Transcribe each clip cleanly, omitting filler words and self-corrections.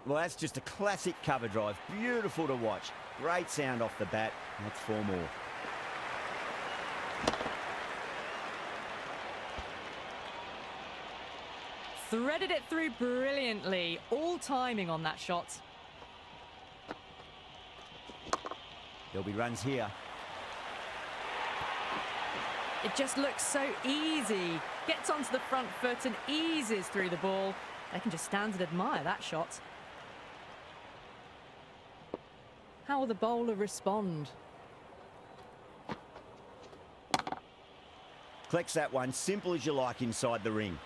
Well, that's just a classic cover drive. Beautiful to watch. Great sound off the bat. That's 4 more. Threaded it through brilliantly. All timing on that shot. There'll be runs here. It just looks so easy. Gets onto the front foot and eases through the ball. They can just stand and admire that shot. How will the bowler respond? Collects that one, simple as you like inside the ring.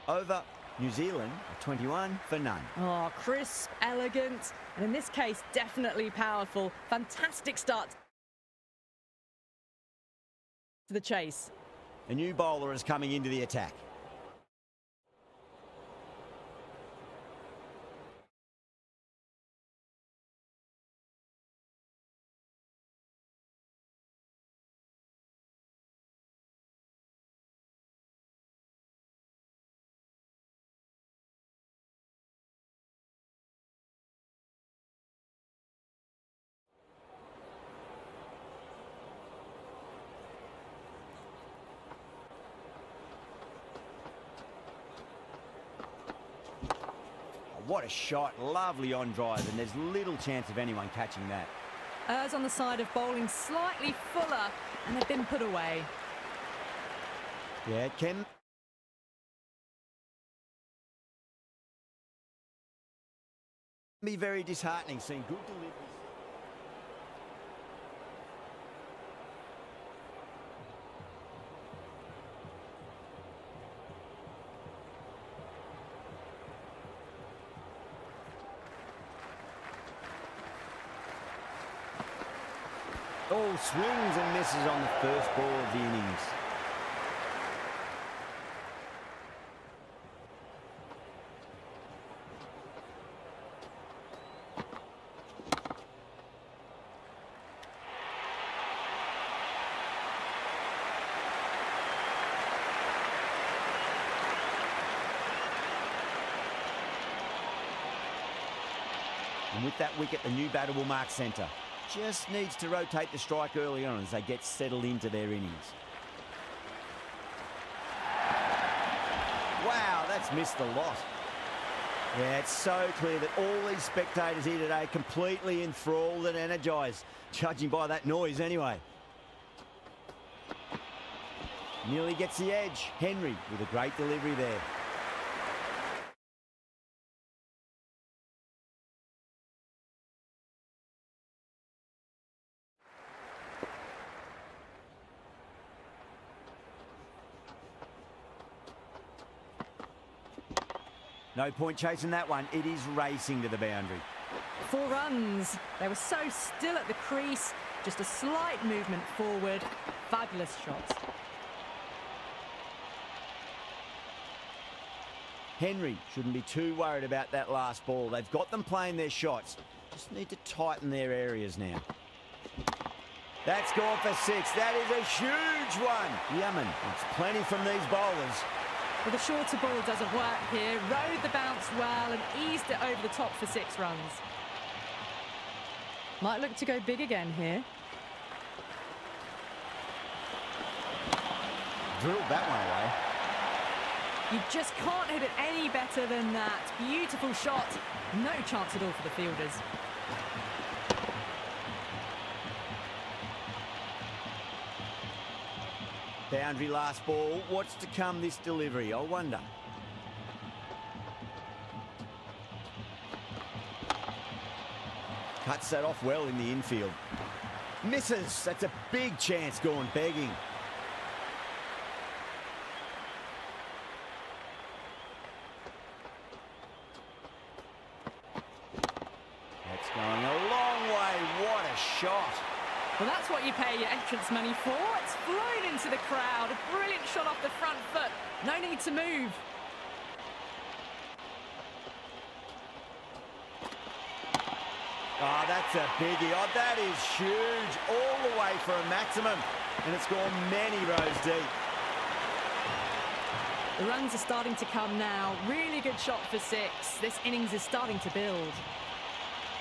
Over New Zealand, 21 for none. Oh, crisp, elegant, and in this case, definitely powerful. Fantastic start to the chase. A new bowler is coming into the attack. What a shot, lovely on drive, and there's little chance of anyone catching that. Errs on the side of bowling slightly fuller, and they've been put away. Yeah, it can be very disheartening seeing good deliveries. Oh, swings and misses on the first ball of the innings. And with that wicket, the new batter will mark centre. Just needs to rotate the strike early on as they get settled into their innings. Wow, that's missed a lot. Yeah, it's so clear that all these spectators here today completely enthralled and energised, judging by that noise anyway. Nearly gets the edge. Henry with a great delivery there. No point chasing that one. It is racing to the boundary. 4 runs. They were so still at the crease. Just a slight movement forward. Fabulous shot. Henry shouldn't be too worried about that last ball. They've got them playing their shots. Just need to tighten their areas now. That's gone for 6. That is a huge one. Yemen, it's plenty from these bowlers. Well, the shorter ball doesn't work here. Rode the bounce well and eased it over the top for 6 runs. Might look to go big again here. Drilled that one away. You just can't hit it any better than that. Beautiful shot. No chance at all for the fielders. Boundary last ball. What's to come this delivery? I wonder. Cuts that off well in the infield. Misses. That's a big chance going begging. That's going a long shot. Well, that's what you pay your entrance money for. It's flown into the crowd. A brilliant shot off the front foot. No need to move. Oh, that's a biggie. Oh, that is huge. All the way for a maximum. And it's gone many rows deep. The runs are starting to come now. Really good shot for 6. This innings is starting to build.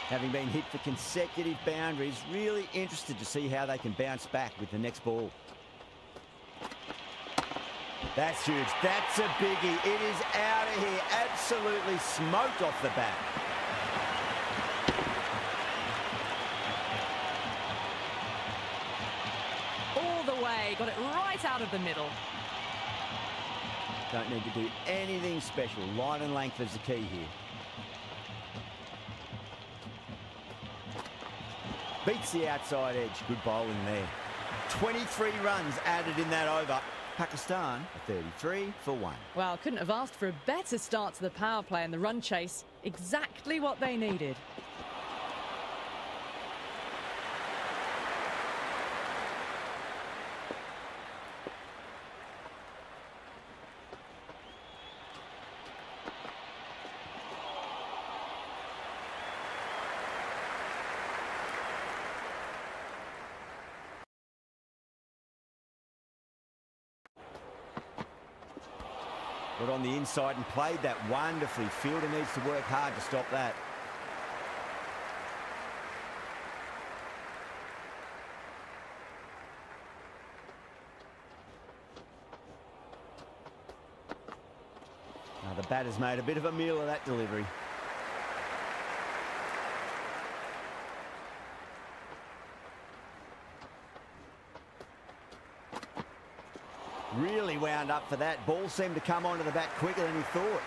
Having been hit for consecutive boundaries, really interested to see how they can bounce back with the next ball. That's huge. That's a biggie. It is out of here. Absolutely smoked off the bat. All the way. Got it right out of the middle. Don't need to do anything special. Line and length is the key here. Beats the outside edge. Good bowling there. 23 runs added in that over. Pakistan, 33 for 1. Well, couldn't have asked for a better start to the power play and the run chase. Exactly what they needed. Got on the inside and played that wonderfully. Fielder needs to work hard to stop that. Now the batter's made a bit of a meal of that delivery. Really wound up for that. Ball seemed to come onto the bat quicker than he thought.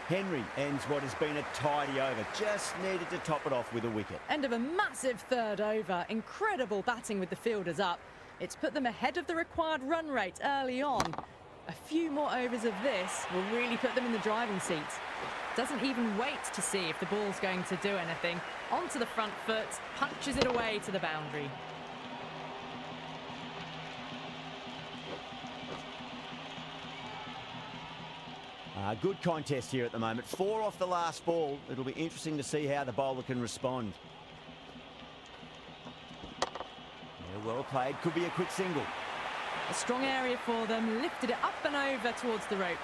Henry ends what has been a tidy over. Just needed to top it off with a wicket. End of a massive third over. Incredible batting with the fielders up. It's put them ahead of the required run rate early on. A few more overs of this will really put them in the driving seat. Doesn't even wait to see if the ball's going to do anything. Onto the front foot, punches it away to the boundary. Good contest here at the moment. 4 off the last ball. It'll be interesting to see how the bowler can respond. Yeah, well played. Could be a quick single. A strong area for them. Lifted it up and over towards the rope.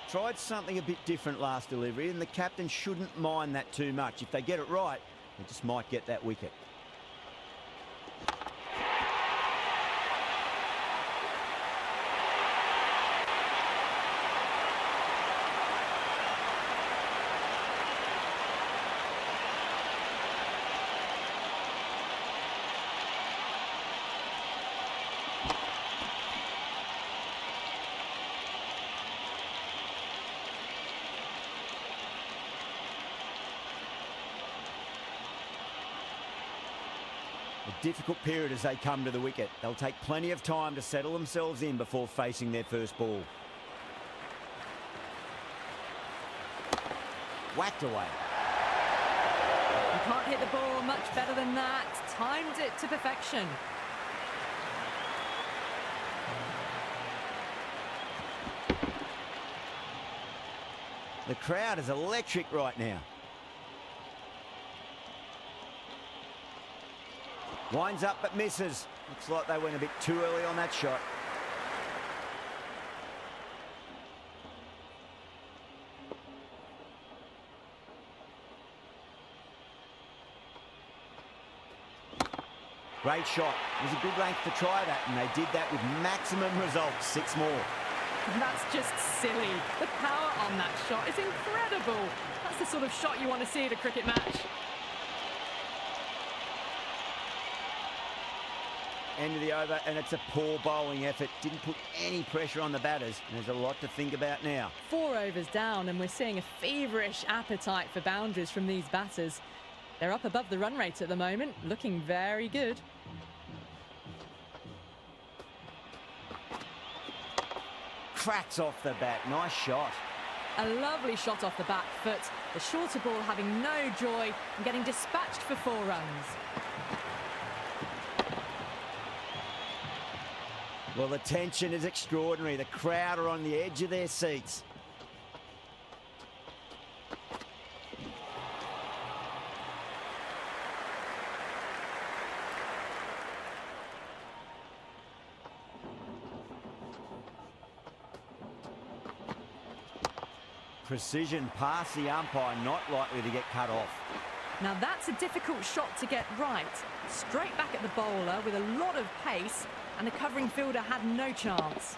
Tried something a bit different last delivery, and the captain shouldn't mind that too much. If they get it right, they just might get that wicket. A difficult period as they come to the wicket. They'll take plenty of time to settle themselves in before facing their first ball. Whacked away. You can't hit the ball much better than that. Timed it to perfection. The crowd is electric right now. Winds up but misses. Looks like they went a bit too early on that shot. Great shot. It was a good length to try that, and they did that with maximum results. 6 more. That's just silly. The power on that shot is incredible. That's the sort of shot you want to see at a cricket match. End of the over, and it's a poor bowling effort. Didn't put any pressure on the batters. And there's a lot to think about now. 4 overs down, and we're seeing a feverish appetite for boundaries from these batters. They're up above the run rate at the moment, looking very good. Cracks off the bat. Nice shot. A lovely shot off the back foot. The shorter ball having no joy and getting dispatched for 4 runs. Well, the tension is extraordinary. The crowd are on the edge of their seats. Precision past the umpire, not likely to get cut off. Now that's a difficult shot to get right. Straight back at the bowler with a lot of pace, and the covering fielder had no chance.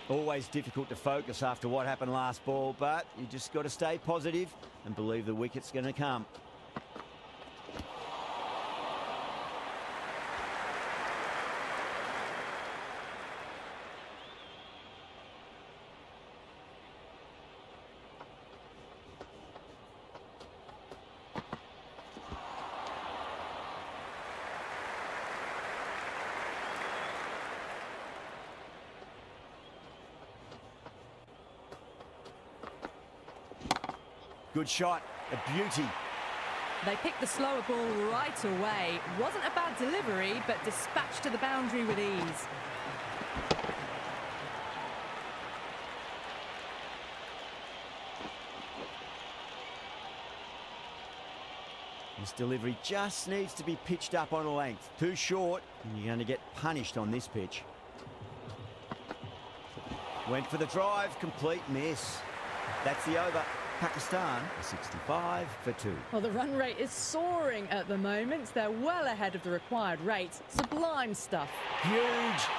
Always difficult to focus after what happened last ball, but you just got to stay positive and believe the wicket's going to come. Good shot, a beauty. They picked the slower ball right away. Wasn't a bad delivery, but dispatched to the boundary with ease. This delivery just needs to be pitched up on a length. Too short, and you're going to get punished on this pitch. Went for the drive, complete miss. That's the over. Pakistan, 65 for 2. Well, the run rate is soaring at the moment. They're well ahead of the required rate. Sublime stuff. Huge.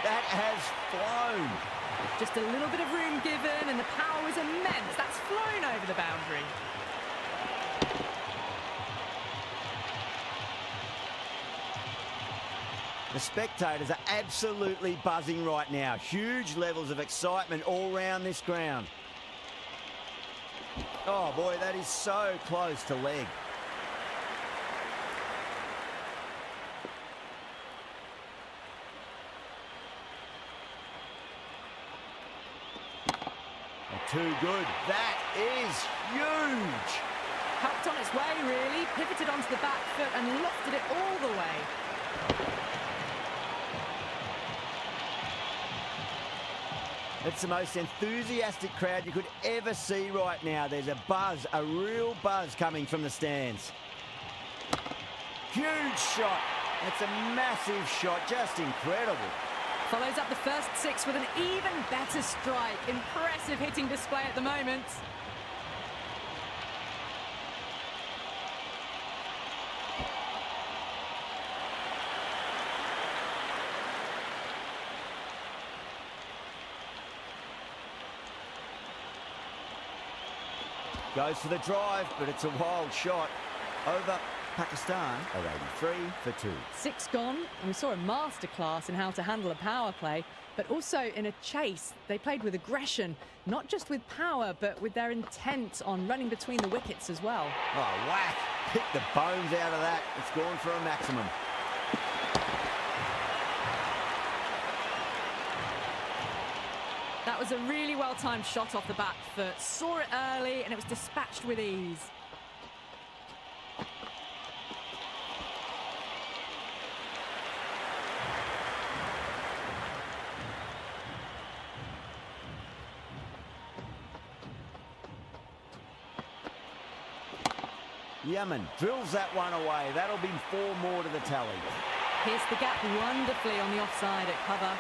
That has flown. Just a little bit of room given, and the power is immense. That's flown over the boundary. The spectators are absolutely buzzing right now. Huge levels of excitement all round this ground. Oh boy, that is so close to leg. Too good. That is huge. Helped on its way, really. Pivoted onto the back foot and lofted it all the way. It's the most enthusiastic crowd you could ever see right now. There's a buzz, a real buzz coming from the stands. Huge shot. That's a massive shot, just incredible. Follows up the first 6 with an even better strike. Impressive hitting display at the moment. Goes for the drive, but it's a wild shot. Over Pakistan are 83 for 2. 6 gone, and we saw a masterclass in how to handle a power play, but also in a chase. They played with aggression, not just with power, but with their intent on running between the wickets as well. Oh, whack. Pick the bones out of that. It's gone for a maximum. That was a really well-timed shot off the back foot. Saw it early, and it was dispatched with ease. Yemen drills that one away. That'll be 4 more to the tally. Pierced the gap wonderfully on the offside at cover.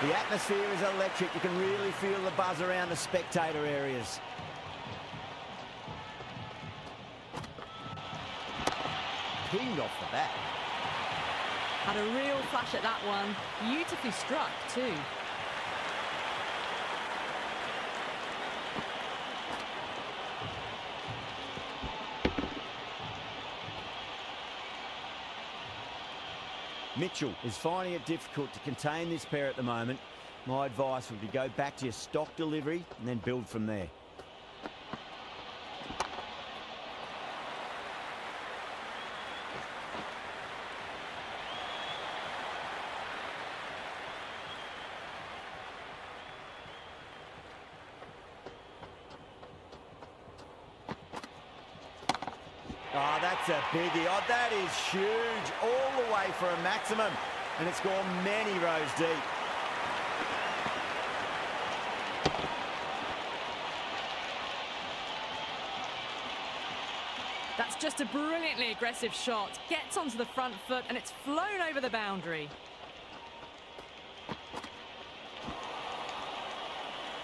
The atmosphere is electric. You can really feel the buzz around the spectator areas. Pinged off the bat. Had a real flash at that one. Beautifully struck too. Mitchell is finding it difficult to contain this pair at the moment. My advice would be go back to your stock delivery and then build from there. Oh, that's a biggie. Oh, that is huge. All the way for a maximum. And it's gone many rows deep. That's just a brilliantly aggressive shot. Gets onto the front foot and it's flown over the boundary.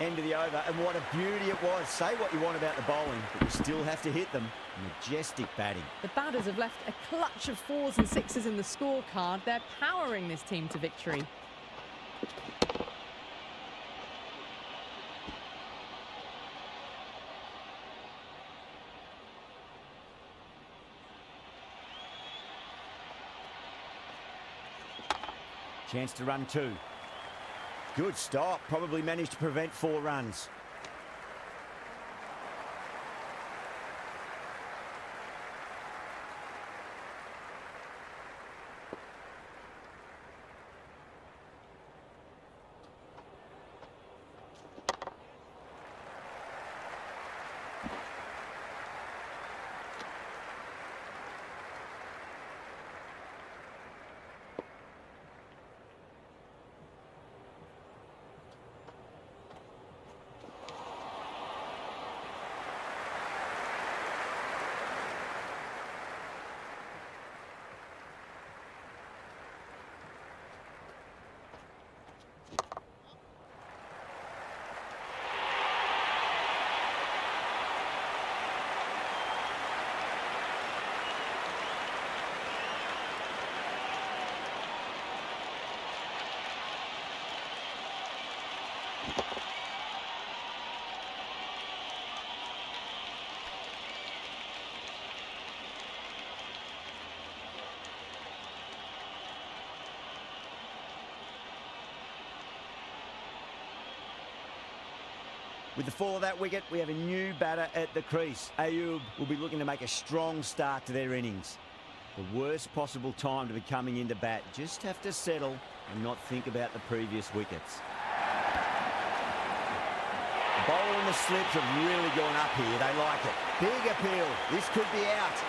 End of the over, and what a beauty it was. Say what you want about the bowling, but you still have to hit them. Majestic batting. The batters have left a clutch of 4s and 6s in the scorecard. They're powering this team to victory. Chance to run 2. Good stop. Probably managed to prevent 4 runs. With the fall of that wicket, we have a new batter at the crease. Ayub will be looking to make a strong start to their innings. The worst possible time to be coming into bat. Just have to settle and not think about the previous wickets. The bowl and the slips have really gone up here. They like it. Big appeal. This could be out.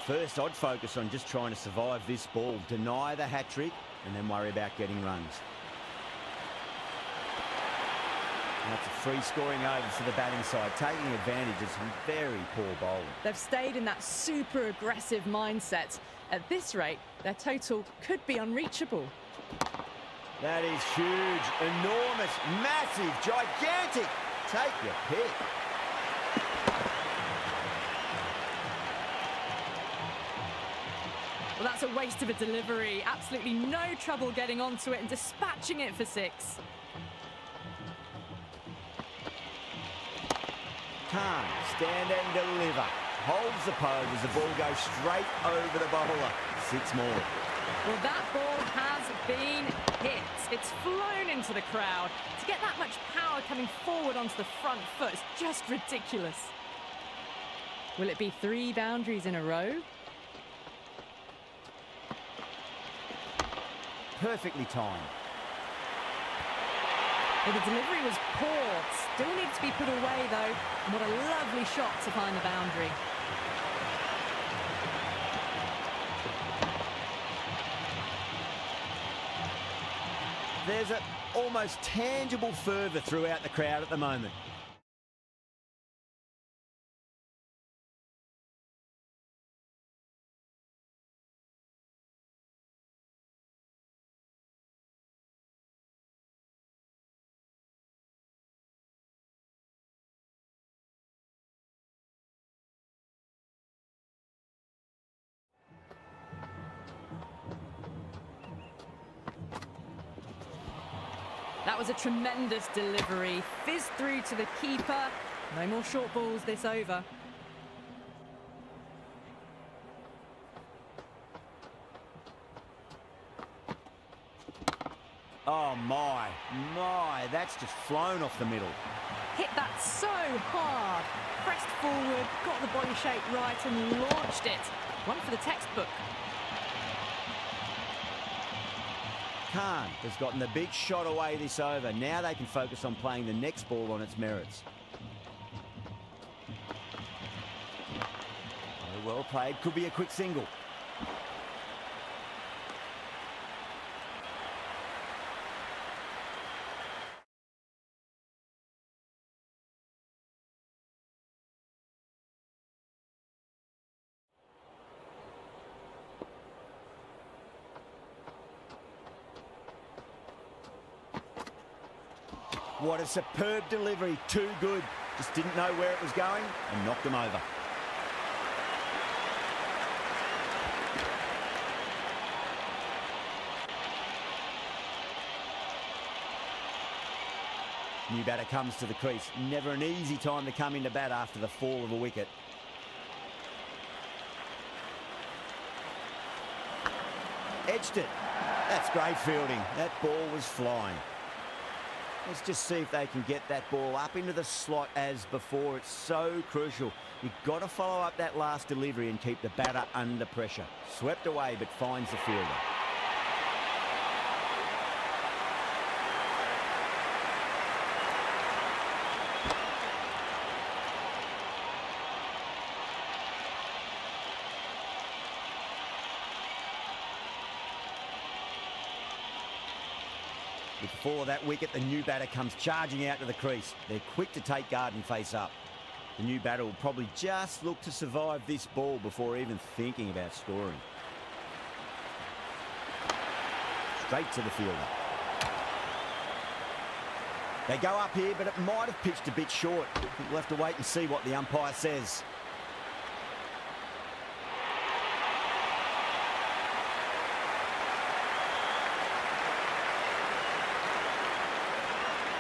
First, I'd focus on just trying to survive this ball, deny the hat-trick, and then worry about getting runs. And that's a free scoring over for the batting side, taking advantage of some very poor bowling. They've stayed in that super aggressive mindset. At this rate, their total could be unreachable. That is huge, enormous, massive, gigantic. Take your pick. Well, that's a waste of a delivery. Absolutely no trouble getting onto it and dispatching it for 6. Can't stand and deliver. Holds the pose as the ball goes straight over the bowler. 6 more. Well, that ball has been hit. It's flown into the crowd. To get that much power coming forward onto the front foot is just ridiculous. Will it be 3 boundaries in a row? Perfectly timed. Well, the delivery was poor. Still needs to be put away, though. And what a lovely shot to find the boundary. There's an almost tangible fervour throughout the crowd at the moment. That was a tremendous delivery. Fizzed through to the keeper. No more short balls this over. Oh, my. That's just flown off the middle. Hit that so hard. Pressed forward, got the body shape right and launched it. One for the textbook. Khan has gotten the big shot away this over. Now they can focus on playing the next ball on its merits. Very well played. Could be a quick single. What a superb delivery. Too good. Just didn't know where it was going and knocked them over. New batter comes to the crease. Never an easy time to come into bat after the fall of a wicket. Edged it. That's great fielding. That ball was flying. Let's just see if they can get that ball up into the slot as before. It's so crucial. You've got to follow up that last delivery and keep the batter under pressure. Swept away, but finds the fielder. Before that wicket, the new batter comes charging out to the crease. They're quick to take guard and face up. The new batter will probably just look to survive this ball before even thinking about scoring. Straight to the fielder. They go up here, but it might have pitched a bit short. We'll have to wait and see what the umpire says.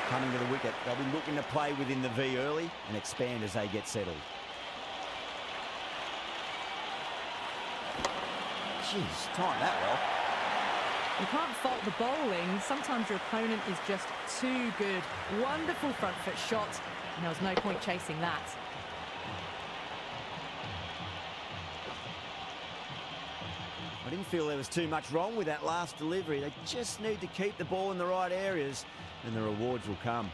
Coming to the wicket, they'll be looking to play within the V early and expand as they get settled. Jeez, timed that well. You can't fault the bowling. Sometimes your opponent is just too good. Wonderful front foot shot, and there was no point chasing that. I didn't feel there was too much wrong with that last delivery. They just need to keep the ball in the right areas and the rewards will come.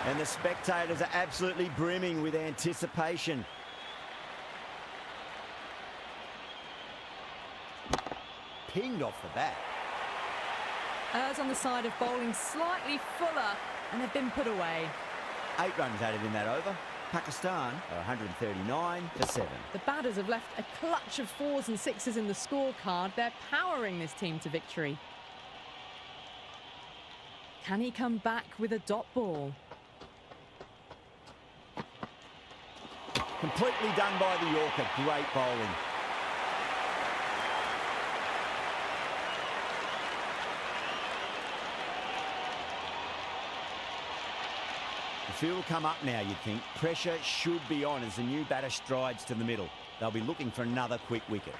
And the spectators are absolutely brimming with anticipation. Pinged off the bat. Errs on the side of bowling slightly fuller, and they've been put away. 8 runs added in that over. Pakistan are 139 for 7. The batters have left a clutch of 4s and 6s in the scorecard. They're powering this team to victory. Can he come back with a dot ball? Completely done by the Yorker. Great bowling. The field will come up now, you'd think. Pressure should be on as the new batter strides to the middle. They'll be looking for another quick wicket.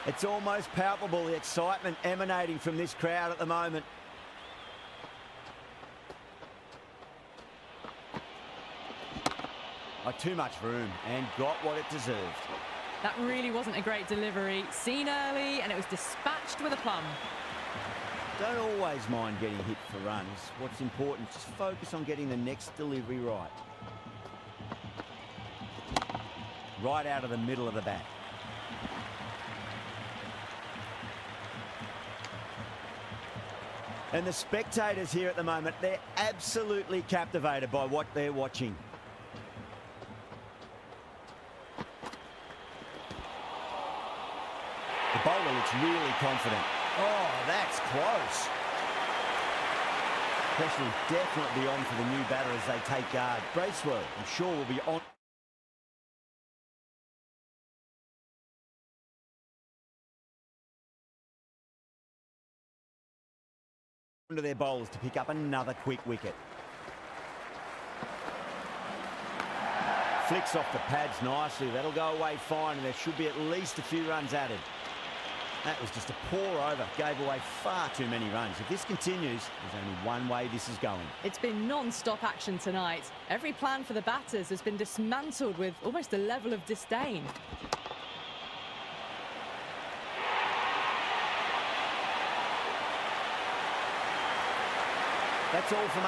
It's almost palpable, the excitement emanating from this crowd at the moment. Too much room and got what it deserved. That really wasn't a great delivery. Seen early and it was dispatched with a plum. Don't always mind getting hit for runs. What's important is just focus on getting the next delivery right. Right out of the middle of the bat. And the spectators here at the moment, they're absolutely captivated by what they're watching. The bowler looks really confident. Oh, that's close. Pressure will definitely be on for the new batter as they take guard. Bracewell, I'm sure, will be on. To their bowlers to pick up another quick wicket. Flicks off the pads nicely. That'll go away fine, and there should be at least a few runs added. That was just a pour over. Gave away far too many runs. If this continues, there's only one way this is going. It's been non-stop action tonight. Every plan for the batters has been dismantled with almost a level of disdain. That's all from us.